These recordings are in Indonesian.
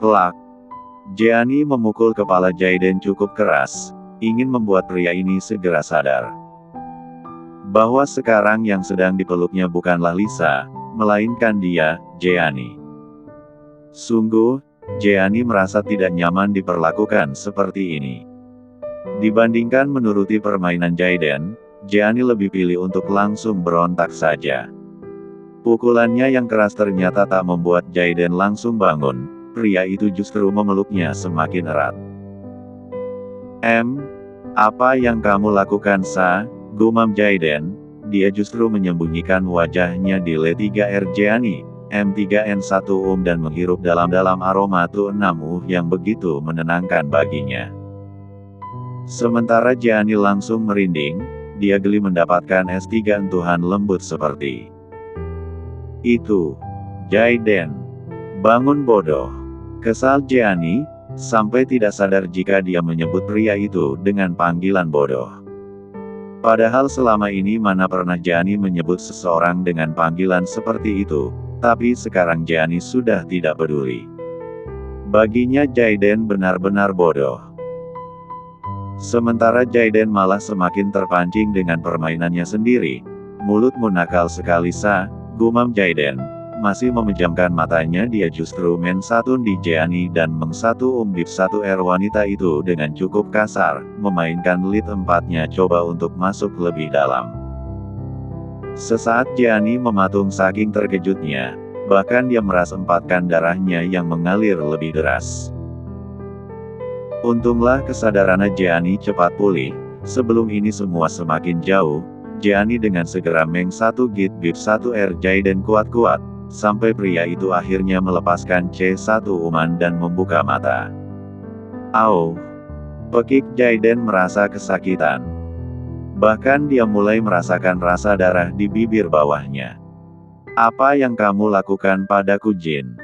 Plak. Jeannie memukul kepala Jaiden cukup keras, ingin membuat pria ini segera sadar bahwa sekarang yang sedang dipeluknya bukanlah Lisa, melainkan dia, Jeannie. Sungguh, Jeannie merasa tidak nyaman diperlakukan seperti ini. Dibandingkan menuruti permainan Jaiden, Jeannie lebih pilih untuk langsung berontak saja. Pukulannya yang keras ternyata tak membuat Jaiden langsung bangun, pria itu justru memeluknya semakin erat. Apa yang kamu lakukan, Sa? Gumam Jaiden. Dia justru menyembunyikan wajahnya di L3R Jeannie, M3N1 dan menghirup dalam-dalam aroma Tu6 yang begitu menenangkan baginya. Sementara Jeannie langsung merinding, dia geli mendapatkan S3 sentuhan lembut seperti itu. Jaiden, bangun bodoh. Kesal Jeannie, sampai tidak sadar jika dia menyebut pria itu dengan panggilan bodoh. Padahal selama ini mana pernah Jeannie menyebut seseorang dengan panggilan seperti itu, tapi sekarang Jeannie sudah tidak peduli. Baginya Jaiden benar-benar bodoh. Sementara Jaiden malah semakin terpancing dengan permainannya sendiri. Mulutmu nakal sekali, Sa, gumam Jaiden. Masih memejamkan matanya, dia justru main satu di Jeannie dan mengsatu bip 1R wanita itu dengan cukup kasar, memainkan lead 4-nya coba untuk masuk lebih dalam. Sesaat Jeannie mematung saking terkejutnya, bahkan dia meras empatkan darahnya yang mengalir lebih deras. Untunglah kesadaran Jeannie cepat pulih, sebelum ini semua semakin jauh, Jeannie dengan segera meng 1 git bip 1R Jaiden kuat-kuat, sampai pria itu akhirnya melepaskan C1 dan membuka mata. Au! Pekik Jaiden merasa kesakitan. Bahkan dia mulai merasakan rasa darah di bibir bawahnya. Apa yang kamu lakukan padaku, Jin?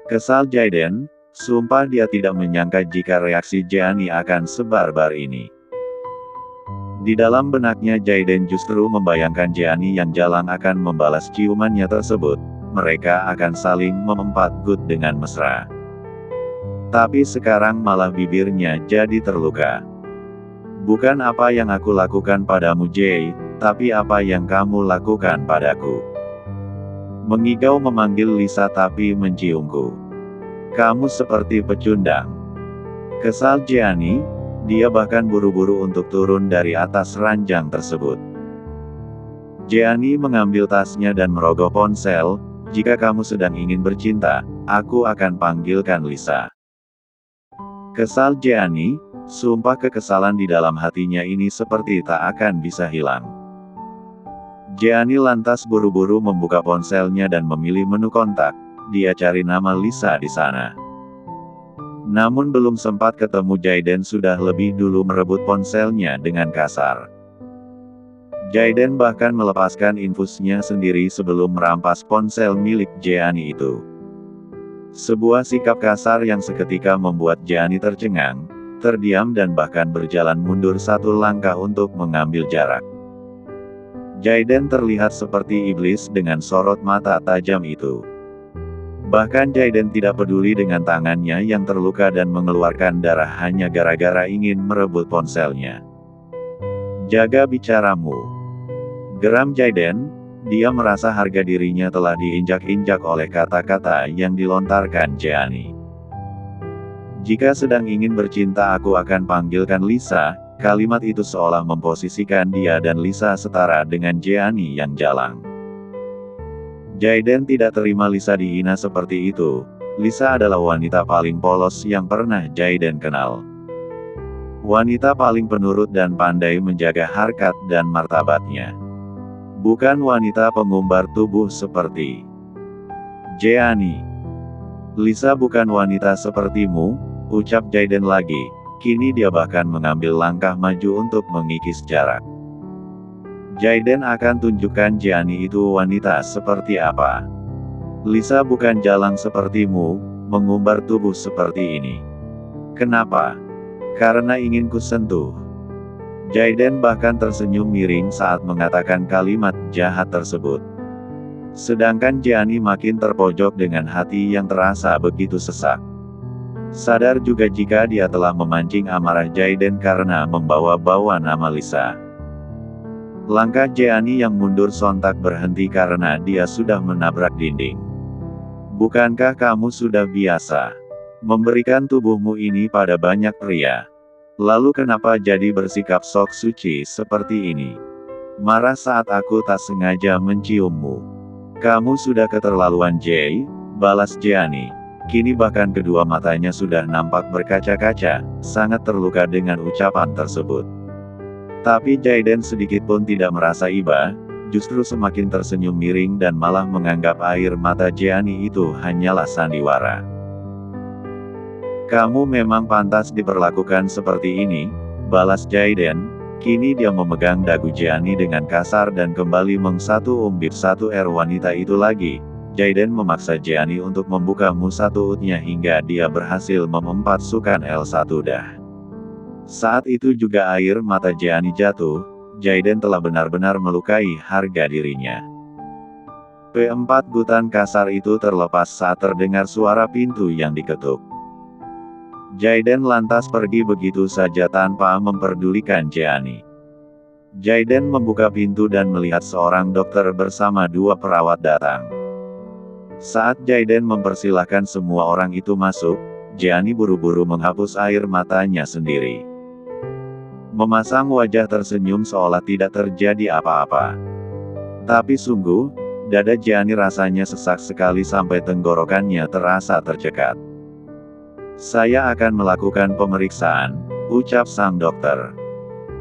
Kesal Jaiden, sumpah dia tidak menyangka jika reaksi Jeannie akan sebarbar ini. Di dalam benaknya Jaiden justru membayangkan Jeannie yang jalang akan membalas ciumannya tersebut. Mereka akan saling memempat gut dengan mesra. Tapi sekarang malah bibirnya jadi terluka. Bukan apa yang aku lakukan padamu, Jay, tapi apa yang kamu lakukan padaku. Mengigau memanggil Lisa tapi menciumku. Kamu seperti pecundang. Kesal Jeannie, dia bahkan buru-buru untuk turun dari atas ranjang tersebut. Jeannie mengambil tasnya dan merogoh ponsel. Jika kamu sedang ingin bercinta, aku akan panggilkan Lisa. Kesal Jeannie, sumpah kekesalan di dalam hatinya ini seperti tak akan bisa hilang. Jeannie lantas buru-buru membuka ponselnya dan memilih menu kontak. Dia cari nama Lisa di sana. Namun belum sempat ketemu Jaiden sudah lebih dulu merebut ponselnya dengan kasar. Jaiden bahkan melepaskan infusnya sendiri sebelum merampas ponsel milik Jeannie itu. Sebuah sikap kasar yang seketika membuat Jeannie tercengang, terdiam dan bahkan berjalan mundur satu langkah untuk mengambil jarak. Jaiden terlihat seperti iblis dengan sorot mata tajam itu. Bahkan Jaiden tidak peduli dengan tangannya yang terluka dan mengeluarkan darah hanya gara-gara ingin merebut ponselnya. Jaga bicaramu. Geram Jaiden, dia merasa harga dirinya telah diinjak-injak oleh kata-kata yang dilontarkan Jeannie. Jika sedang ingin bercinta aku akan panggilkan Lisa, kalimat itu seolah memposisikan dia dan Lisa setara dengan Jeannie yang jalang. Jaiden tidak terima Lisa dihina seperti itu. Lisa adalah wanita paling polos yang pernah Jaiden kenal. Wanita paling penurut dan pandai menjaga harkat dan martabatnya. Bukan wanita pengumbar tubuh seperti Jeannie. Lisa bukan wanita sepertimu, ucap Jaiden lagi. Kini dia bahkan mengambil langkah maju untuk mengikis jarak. Jaiden akan tunjukkan Jeannie itu wanita seperti apa. Lisa bukan jalang sepertimu, mengumbar tubuh seperti ini. Kenapa? Karena ingin kusentuh. Jaiden bahkan tersenyum miring saat mengatakan kalimat jahat tersebut. Sedangkan Jeannie makin terpojok dengan hati yang terasa begitu sesak. Sadar juga jika dia telah memancing amarah Jaiden karena membawa-bawa nama Lisa. Langkah Jeannie yang mundur sontak berhenti karena dia sudah menabrak dinding. Bukankah kamu sudah biasa memberikan tubuhmu ini pada banyak pria? Lalu kenapa jadi bersikap sok suci seperti ini? Marah saat aku tak sengaja menciummu. Kamu sudah keterlaluan, Jay, balas Jeannie. Kini bahkan kedua matanya sudah nampak berkaca-kaca, sangat terluka dengan ucapan tersebut. Tapi Jaiden sedikit pun tidak merasa iba, justru semakin tersenyum miring dan malah menganggap air mata Jeannie itu hanyalah sandiwara. Kamu memang pantas diperlakukan seperti ini, balas Jaiden. Kini dia memegang dagu Jeannie dengan kasar dan kembali mengsatu umbit satu wanita itu lagi. Jaiden memaksa Jeannie untuk membuka satu utnya hingga dia berhasil memempat sukan L1 dah. Saat itu juga air mata Jeannie jatuh, Jaiden telah benar-benar melukai harga dirinya. P4 gutan kasar itu terlepas saat terdengar suara pintu yang diketuk. Jaiden lantas pergi begitu saja tanpa memperdulikan Jeannie. Jaiden membuka pintu dan melihat seorang dokter bersama dua perawat datang. Saat Jaiden mempersilahkan semua orang itu masuk, Jeannie buru-buru menghapus air matanya sendiri. Memasang wajah tersenyum seolah tidak terjadi apa-apa. Tapi sungguh, dada Jeannie rasanya sesak sekali sampai tenggorokannya terasa tercekat. Saya akan melakukan pemeriksaan, ucap sang dokter.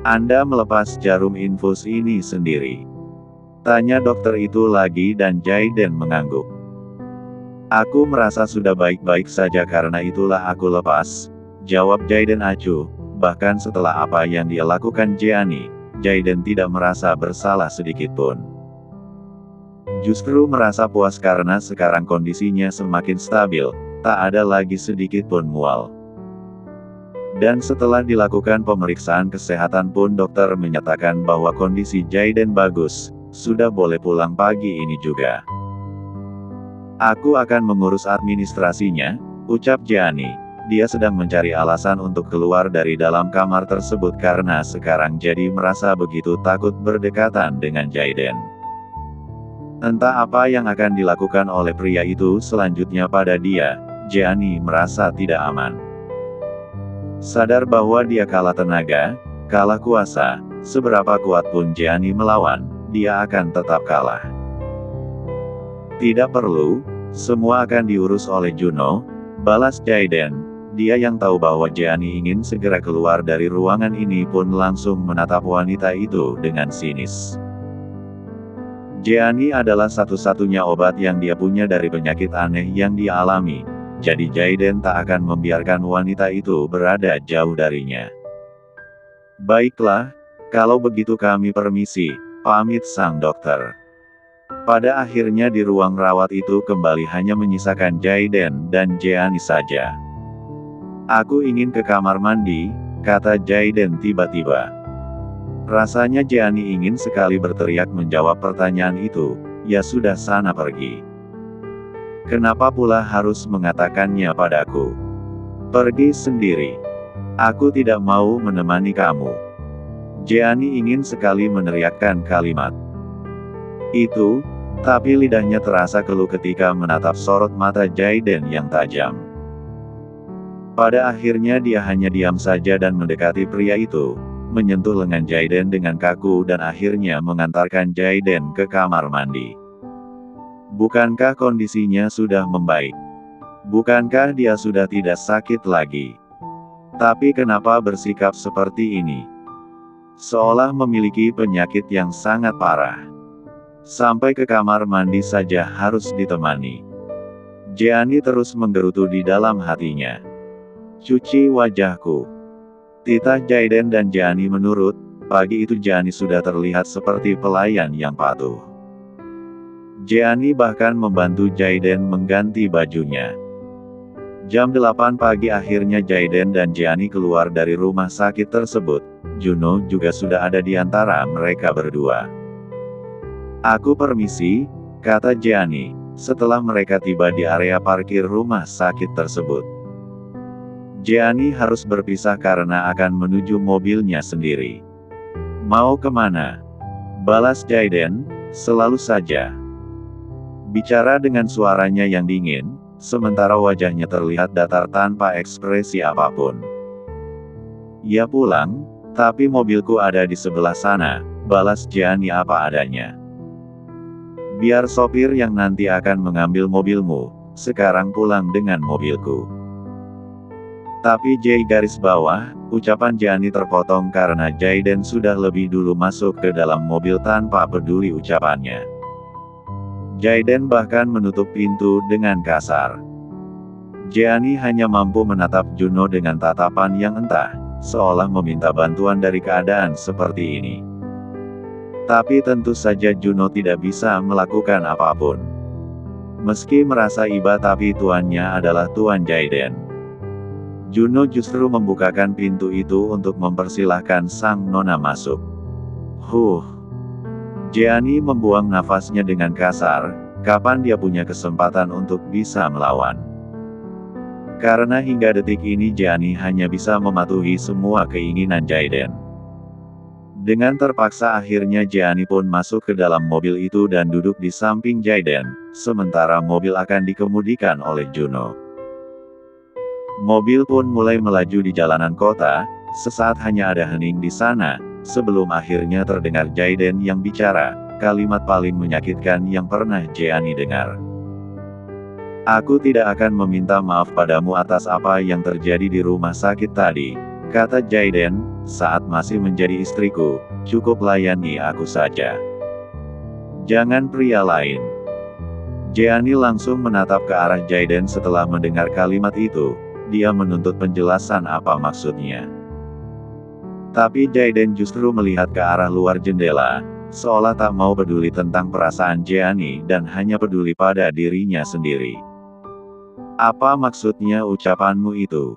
Anda melepas jarum infus ini sendiri? Tanya dokter itu lagi dan Jaiden mengangguk. Aku merasa sudah baik-baik saja karena itulah aku lepas, jawab Jaiden acuh. Bahkan setelah apa yang dia lakukan Jeannie, Jaiden tidak merasa bersalah sedikitpun. Justru merasa puas karena sekarang kondisinya semakin stabil, tak ada lagi sedikit pun mual. Dan setelah dilakukan pemeriksaan kesehatan pun dokter menyatakan bahwa kondisi Jaiden bagus, sudah boleh pulang pagi ini juga. Aku akan mengurus administrasinya, ucap Jeannie. Dia sedang mencari alasan untuk keluar dari dalam kamar tersebut karena sekarang jadi merasa begitu takut berdekatan dengan Jaiden. Entah apa yang akan dilakukan oleh pria itu selanjutnya pada dia, Jeannie merasa tidak aman. Sadar bahwa dia kalah tenaga, kalah kuasa, seberapa kuat pun Jeannie melawan, dia akan tetap kalah. Tidak perlu, semua akan diurus oleh Juno, balas Jaiden. Dia yang tahu bahwa Jeannie ingin segera keluar dari ruangan ini pun langsung menatap wanita itu dengan sinis. Jeannie adalah satu-satunya obat yang dia punya dari penyakit aneh yang dia alami, jadi Jaiden tak akan membiarkan wanita itu berada jauh darinya. Baiklah, kalau begitu kami permisi, pamit sang dokter. Pada akhirnya di ruang rawat itu kembali hanya menyisakan Jaiden dan Jeannie saja. Aku ingin ke kamar mandi, kata Jaiden tiba-tiba. Rasanya Jeannie ingin sekali berteriak menjawab pertanyaan itu, ya sudah sana pergi. Kenapa pula harus mengatakannya padaku? Pergi sendiri. Aku tidak mau menemani kamu. Jeannie ingin sekali meneriakkan kalimat itu, tapi lidahnya terasa keluh ketika menatap sorot mata Jaiden yang tajam. Pada akhirnya dia hanya diam saja dan mendekati pria itu, menyentuh lengan Jaiden dengan kaku dan akhirnya mengantarkan Jaiden ke kamar mandi. Bukankah kondisinya sudah membaik? Bukankah dia sudah tidak sakit lagi? Tapi kenapa bersikap seperti ini? Seolah memiliki penyakit yang sangat parah. Sampai ke kamar mandi saja harus ditemani. Jeannie terus menggerutu di dalam hatinya. Cuci wajahku. Titah Jaiden dan Jeannie menurut. Pagi itu Jeannie sudah terlihat seperti pelayan yang patuh. Jeannie bahkan membantu Jaiden mengganti bajunya. Jam 8 pagi akhirnya Jaiden dan Jeannie keluar dari rumah sakit tersebut. Juno juga sudah ada di antara mereka berdua. Aku permisi, kata Jeannie, setelah mereka tiba di area parkir rumah sakit tersebut. Jeani harus berpisah karena akan menuju mobilnya sendiri. Mau kemana? Balas Jaiden, selalu saja. Bicara dengan suaranya yang dingin, sementara wajahnya terlihat datar tanpa ekspresi apapun. Ya pulang, tapi mobilku ada di sebelah sana, balas Jeani apa adanya. Biar sopir yang nanti akan mengambil mobilmu, sekarang pulang dengan mobilku. Tapi garis bawah, ucapan Jeani terpotong karena Jaiden sudah lebih dulu masuk ke dalam mobil tanpa peduli ucapannya. Jaiden bahkan menutup pintu dengan kasar. Jeani hanya mampu menatap Juno dengan tatapan yang entah, seolah meminta bantuan dari keadaan seperti ini. Tapi tentu saja Juno tidak bisa melakukan apapun. Meski merasa iba tapi tuannya adalah tuan Jaiden. Juno justru membukakan pintu itu untuk mempersilahkan sang nona masuk. Jeani membuang nafasnya dengan kasar, kapan dia punya kesempatan untuk bisa melawan. Karena hingga detik ini Jeani hanya bisa mematuhi semua keinginan Jaiden. Dengan terpaksa akhirnya Jeani pun masuk ke dalam mobil itu dan duduk di samping Jaiden, sementara mobil akan dikemudikan oleh Juno. Mobil pun mulai melaju di jalanan kota, sesaat hanya ada hening di sana, sebelum akhirnya terdengar Jaiden yang bicara, kalimat paling menyakitkan yang pernah Jeani dengar. Aku tidak akan meminta maaf padamu atas apa yang terjadi di rumah sakit tadi, kata Jaiden, saat masih menjadi istriku, cukup layani aku saja. Jangan pria lain. Jeani langsung menatap ke arah Jaiden setelah mendengar kalimat itu. Dia menuntut penjelasan apa maksudnya. Tapi Jaiden justru melihat ke arah luar jendela, seolah tak mau peduli tentang perasaan Jeani dan hanya peduli pada dirinya sendiri. Apa maksudnya ucapanmu itu?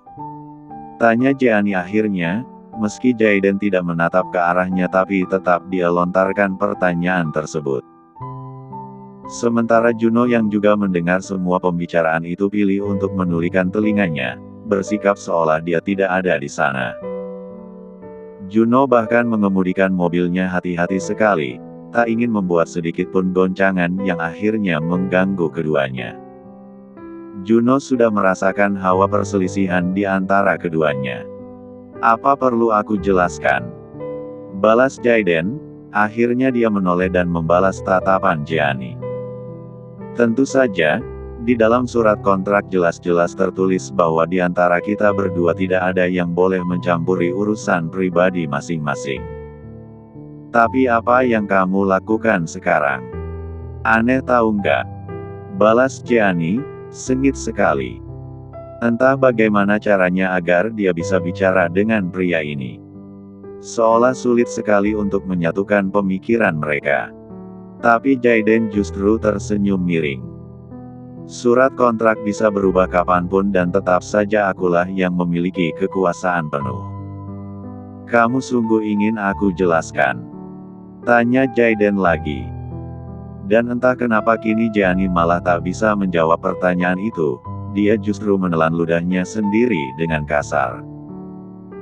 Tanya Jeani akhirnya, meski Jaiden tidak menatap ke arahnya tapi tetap dia lontarkan pertanyaan tersebut. Sementara Juno yang juga mendengar semua pembicaraan itu pilih untuk menulikan telinganya, bersikap seolah dia tidak ada di sana. Juno bahkan mengemudikan mobilnya hati-hati sekali, tak ingin membuat sedikit pun goncangan yang akhirnya mengganggu keduanya. Juno sudah merasakan hawa perselisihan di antara keduanya. Apa perlu aku jelaskan? Balas Jaiden, akhirnya dia menoleh dan membalas tatapan Jeani. Tentu saja, di dalam surat kontrak jelas-jelas tertulis bahwa di antara kita berdua tidak ada yang boleh mencampuri urusan pribadi masing-masing. Tapi apa yang kamu lakukan sekarang? Aneh tahu nggak? Balas Jeani, sengit sekali. Entah bagaimana caranya agar dia bisa bicara dengan pria ini. Seolah sulit sekali untuk menyatukan pemikiran mereka. Tapi Jaiden justru tersenyum miring. Surat kontrak bisa berubah kapanpun dan tetap saja akulah yang memiliki kekuasaan penuh. Kamu sungguh ingin aku jelaskan? Tanya Jaiden lagi. Dan entah kenapa kini Jeani malah tak bisa menjawab pertanyaan itu, dia justru menelan ludahnya sendiri dengan kasar.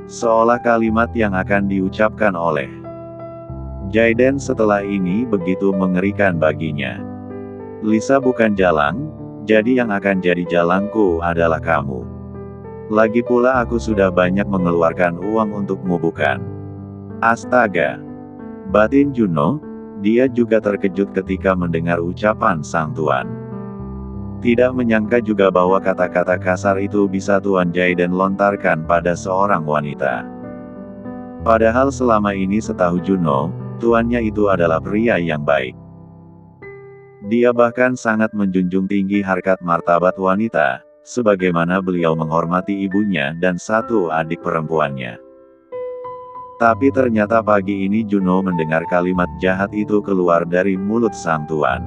Seolah kalimat yang akan diucapkan oleh Jaiden setelah ini begitu mengerikan baginya. Lisa bukan jalang, jadi yang akan jadi jalangku adalah kamu. Lagi pula aku sudah banyak mengeluarkan uang untukmu bukan? Astaga! Batin Juno, dia juga terkejut ketika mendengar ucapan sang tuan. Tidak menyangka juga bahwa kata-kata kasar itu bisa Tuan Jaiden lontarkan pada seorang wanita. Padahal selama ini setahu Juno, tuannya itu adalah pria yang baik. Dia bahkan sangat menjunjung tinggi harkat martabat wanita, sebagaimana beliau menghormati ibunya dan satu adik perempuannya. Tapi ternyata pagi ini Juno mendengar kalimat jahat itu keluar dari mulut sang tuan.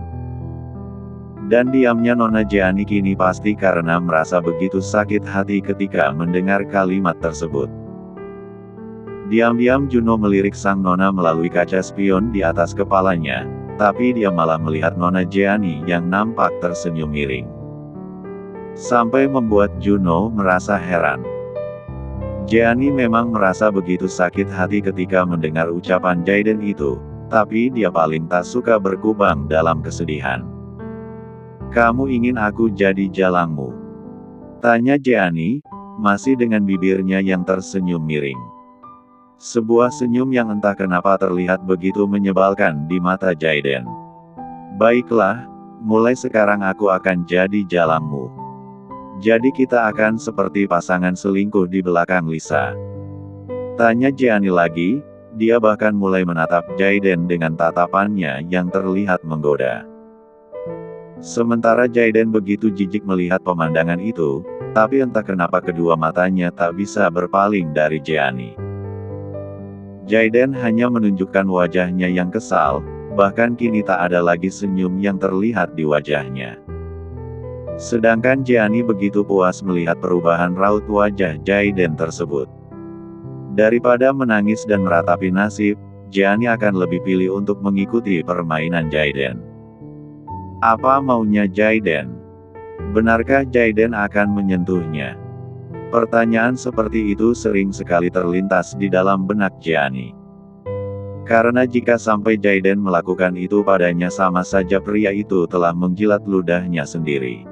Dan diamnya Nona Jeani kini pasti karena merasa begitu sakit hati ketika mendengar kalimat tersebut. Diam-diam Juno melirik sang nona melalui kaca spion di atas kepalanya, tapi dia malah melihat Nona Jeani yang nampak tersenyum miring. Sampai membuat Juno merasa heran. Jeannie memang merasa begitu sakit hati ketika mendengar ucapan Jaden itu, tapi dia paling tak suka berkubang dalam kesedihan. "Kamu ingin aku jadi jalangmu?" tanya Jeannie, masih dengan bibirnya yang tersenyum miring. Sebuah senyum yang entah kenapa terlihat begitu menyebalkan di mata Jaden. "Baiklah, mulai sekarang aku akan jadi jalangmu. Jadi kita akan seperti pasangan selingkuh di belakang Lisa?" tanya Jeannie lagi, dia bahkan mulai menatap Jaden dengan tatapannya yang terlihat menggoda. Sementara Jaden begitu jijik melihat pemandangan itu, tapi entah kenapa kedua matanya tak bisa berpaling dari Jeannie. Jaden hanya menunjukkan wajahnya yang kesal, bahkan kini tak ada lagi senyum yang terlihat di wajahnya. Sedangkan Jeannie begitu puas melihat perubahan raut wajah Jaden tersebut. Daripada menangis dan meratapi nasib, Jeannie akan lebih pilih untuk mengikuti permainan Jaden. Apa maunya Jaden? Benarkah Jaden akan menyentuhnya? Pertanyaan seperti itu sering sekali terlintas di dalam benak Jeannie. Karena jika sampai Jaden melakukan itu padanya sama saja pria itu telah menjilat ludahnya sendiri.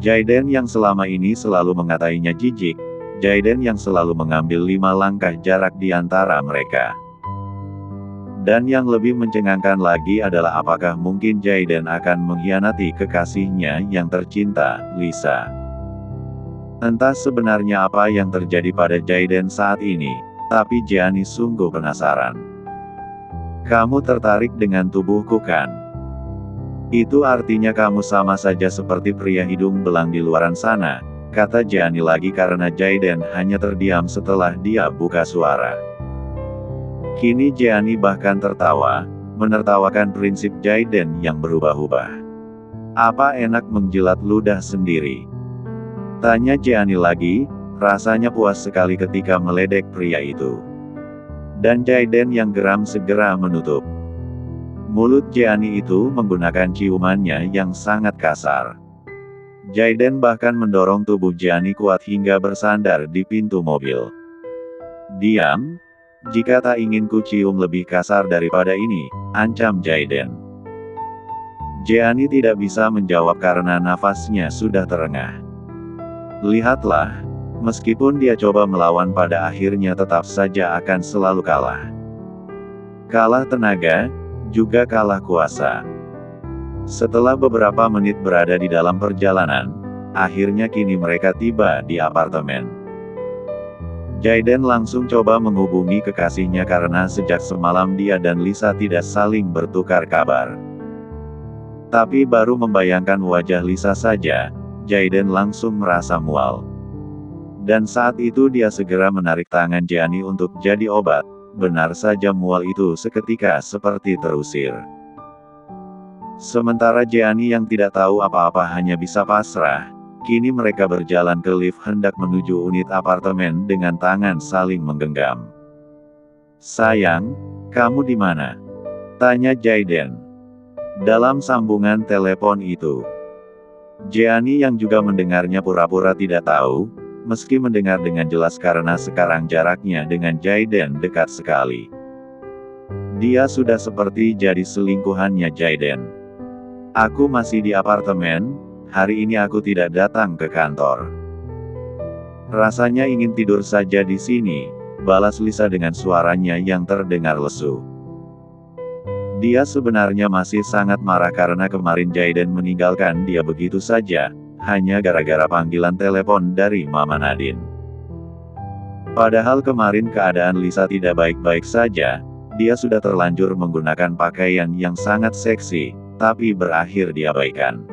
Jaden yang selama ini selalu mengatainya jijik, Jaden yang selalu mengambil 5 langkah jarak di antara mereka. Dan yang lebih mencengangkan lagi adalah apakah mungkin Jaden akan mengkhianati kekasihnya yang tercinta, Lisa. Entah sebenarnya apa yang terjadi pada Jaden saat ini, tapi Jeannie sungguh penasaran. "Kamu tertarik dengan tubuhku kan? Itu artinya kamu sama saja seperti pria hidung belang di luaran sana," kata Jeannie lagi karena Jaden hanya terdiam setelah dia buka suara. Kini Jeannie bahkan tertawa, menertawakan prinsip Jaden yang berubah-ubah. "Apa enak menjilat ludah sendiri?" tanya Jeannie lagi, rasanya puas sekali ketika meledek pria itu. Dan Jaden yang geram segera menutup mulut Jeannie itu menggunakan ciumannya yang sangat kasar. Jaden bahkan mendorong tubuh Jeannie kuat hingga bersandar di pintu mobil. "Diam! Jika tak ingin ku cium lebih kasar daripada ini," ancam Jaden. Jeannie tidak bisa menjawab karena nafasnya sudah terengah. Lihatlah, meskipun dia coba melawan pada akhirnya tetap saja akan selalu kalah. Kalah tenaga, juga kalah kuasa. Setelah beberapa menit berada di dalam perjalanan, akhirnya kini mereka tiba di apartemen. Jaden langsung coba menghubungi kekasihnya karena sejak semalam dia dan Lisa tidak saling bertukar kabar. Tapi baru membayangkan wajah Lisa saja, Jaden langsung merasa mual. Dan saat itu dia segera menarik tangan Jeannie untuk jadi obat, benar saja mual itu seketika seperti terusir. Sementara Jeannie yang tidak tahu apa-apa hanya bisa pasrah. Kini mereka berjalan ke lift hendak menuju unit apartemen dengan tangan saling menggenggam. "Sayang, kamu di mana?" tanya Jaden. Dalam sambungan telepon itu, Jeannie yang juga mendengarnya pura-pura tidak tahu, meski mendengar dengan jelas karena sekarang jaraknya dengan Jaden dekat sekali. Dia sudah seperti jadi selingkuhannya Jaden. "Aku masih di apartemen. Hari ini aku tidak datang ke kantor. Rasanya ingin tidur saja di sini," balas Lisa dengan suaranya yang terdengar lesu. Dia sebenarnya masih sangat marah karena kemarin Jaden meninggalkan dia begitu saja, hanya gara-gara panggilan telepon dari Mama Nadine. Padahal kemarin keadaan Lisa tidak baik-baik saja, dia sudah terlanjur menggunakan pakaian yang sangat seksi, tapi berakhir diabaikan.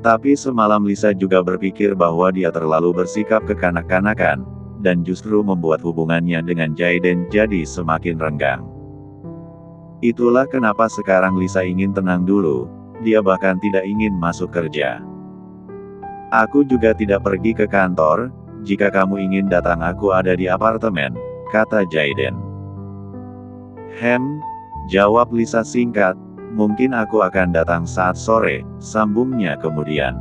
Tapi semalam Lisa juga berpikir bahwa dia terlalu bersikap kekanak-kanakan, dan justru membuat hubungannya dengan Jaden jadi semakin renggang. Itulah kenapa sekarang Lisa ingin tenang dulu, dia bahkan tidak ingin masuk kerja. "Aku juga tidak pergi ke kantor, jika kamu ingin datang aku ada di apartemen," kata Jaden. Jawab Lisa singkat. "Mungkin aku akan datang saat sore," sambungnya kemudian.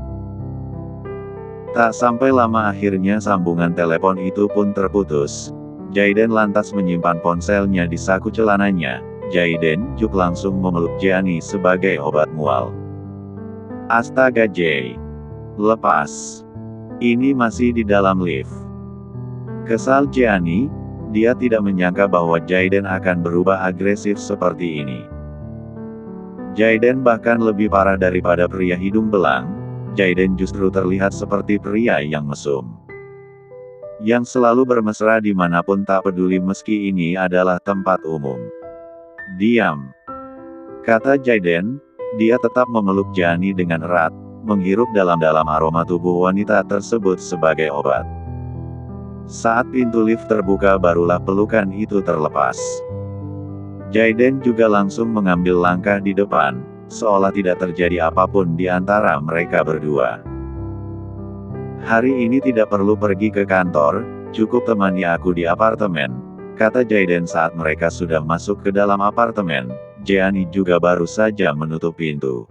Tak sampai lama akhirnya sambungan telepon itu pun terputus. Jaiden lantas menyimpan ponselnya di saku celananya. Jaiden Juk langsung memeluk Jeani sebagai obat mual. Astaga Jay. Lepas. Ini masih di dalam lift. Kesal Jeani, dia tidak menyangka bahwa Jaiden akan berubah agresif seperti ini. Jaiden bahkan lebih parah daripada pria hidung belang. Jaiden justru terlihat seperti pria yang mesum. Yang selalu bermesra dimanapun tak peduli meski ini adalah tempat umum. Diam. Kata Jaiden, dia tetap memeluk Jeani dengan erat, menghirup dalam-dalam aroma tubuh wanita tersebut sebagai obat. Saat pintu lift terbuka barulah pelukan itu terlepas. Jaiden juga langsung mengambil langkah di depan, seolah tidak terjadi apapun di antara mereka berdua. Hari ini tidak perlu pergi ke kantor, cukup temani aku di apartemen, kata Jaiden saat mereka sudah masuk ke dalam apartemen. Jeani juga baru saja menutup pintu.